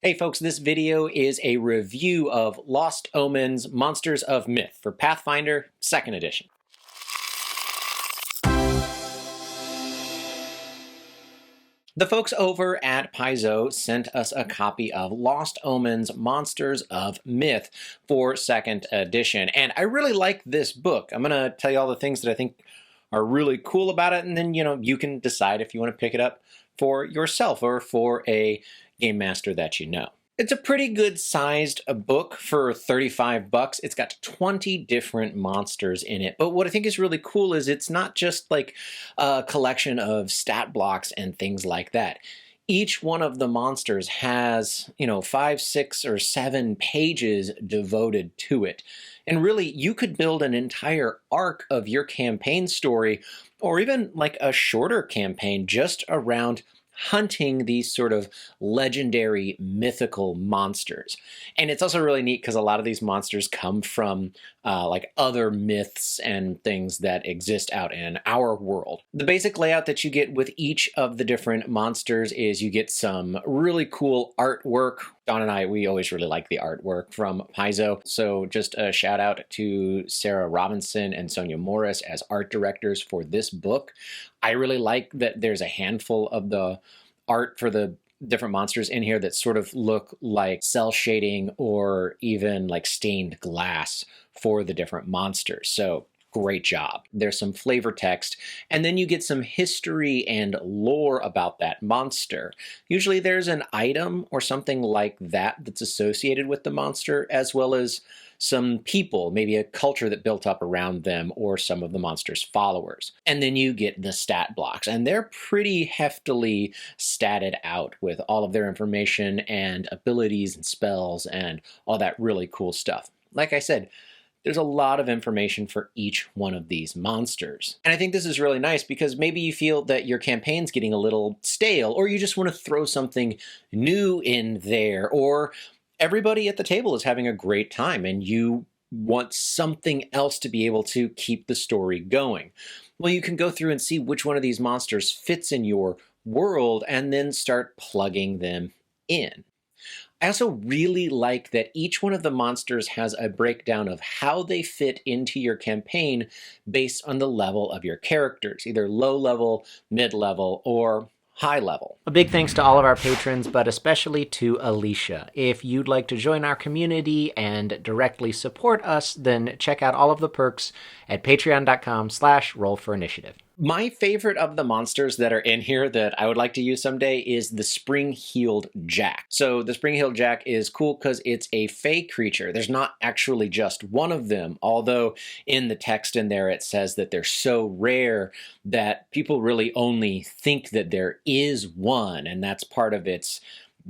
Hey folks, this video is a review of Lost Omens Monsters of Myth for Pathfinder 2nd edition. The folks over at Paizo sent us a copy of Lost Omens Monsters of Myth for 2nd edition, and I really like this book. I'm going to tell you all the things that I think are really cool about it, and then, you can decide if you want to pick it up for yourself or for a game master that you know. It's a pretty good sized book for 35 bucks. It's got 20 different monsters in it. But what I think is really cool is it's not just like a collection of stat blocks and things like that. Each one of the monsters has, 5, 6, or 7 pages devoted to it. And really, you could build an entire arc of your campaign story, or even like a shorter campaign just around hunting these sort of legendary mythical monsters. And it's also really neat because a lot of these monsters come from like other myths and things that exist out in our world. The basic layout that you get with each of the different monsters is you get some really cool artwork. Don and I, we always really like the artwork from Paizo. So just a shout out to Sarah Robinson and Sonia Morris as art directors for this book. I really like that there's a handful of the art for the different monsters in here that sort of look like cell shading or even like stained glass for the different monsters. So great job. There's some flavor text, and then you get some history and lore about that monster. Usually there's an item or something like that that's associated with the monster, as well as some people, maybe a culture that built up around them or some of the monster's followers. And then you get the stat blocks, and they're pretty heftily statted out with all of their information and abilities and spells and all that really cool stuff. Like I said, there's a lot of information for each one of these monsters. And I think this is really nice because maybe you feel that your campaign's getting a little stale, or you just want to throw something new in there, or everybody at the table is having a great time and you want something else to be able to keep the story going. Well, you can go through and see which one of these monsters fits in your world and then start plugging them in. I also really like that each one of the monsters has a breakdown of how they fit into your campaign based on the level of your characters, either low level, mid level, or high level. A big thanks to all of our patrons, but especially to Alicia. If you'd like to join our community and directly support us, then check out all of the perks at patreon.com/rollforinitiative. My favorite of the monsters that are in here that I would like to use someday is the Spring-Heeled Jack. So the Spring-Heeled Jack is cool because it's a fey creature. There's not actually just one of them, although in the text in there it says that they're so rare that people really only think that there is one, and that's part of its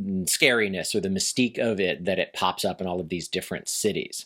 scariness or the mystique of it, that it pops up in all of these different cities.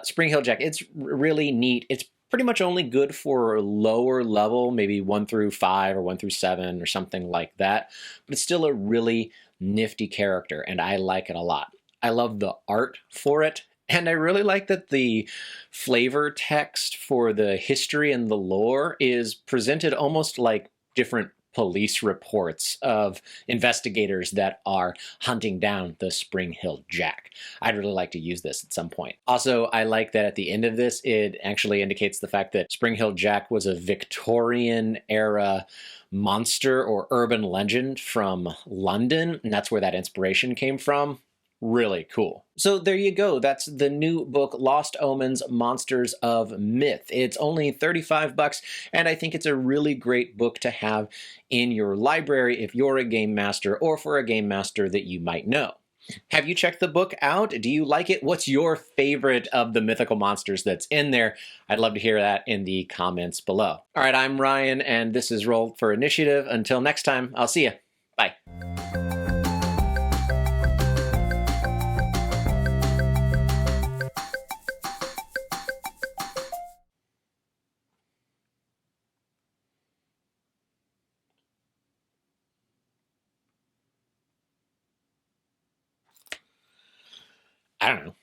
Spring-Heeled Jack, it's really neat. It's pretty much only good for lower level, maybe 1 through 5 or 1 through 7 or something like that. But it's still a really nifty character, and I like it a lot. I love the art for it, and I really like that the flavor text for the history and the lore is presented almost like different police reports of investigators that are hunting down the Spring-Heeled Jack. I'd really like to use this at some point. Also, I like that at the end of this, it actually indicates the fact that Spring-Heeled Jack was a Victorian era monster or urban legend from London, and that's where that inspiration came from. Really cool. So there you go. That's the new book, Lost Omens Monsters of Myth. It's only 35 bucks, and I think it's a really great book to have in your library if you're a game master or for a game master that you might know. Have you checked the book out? Do you like it? What's your favorite of the mythical monsters that's in there? I'd love to hear that in the comments below. All right, I'm Ryan, and this is Roll for Initiative. Until next time, I'll see you. Bye. I don't know.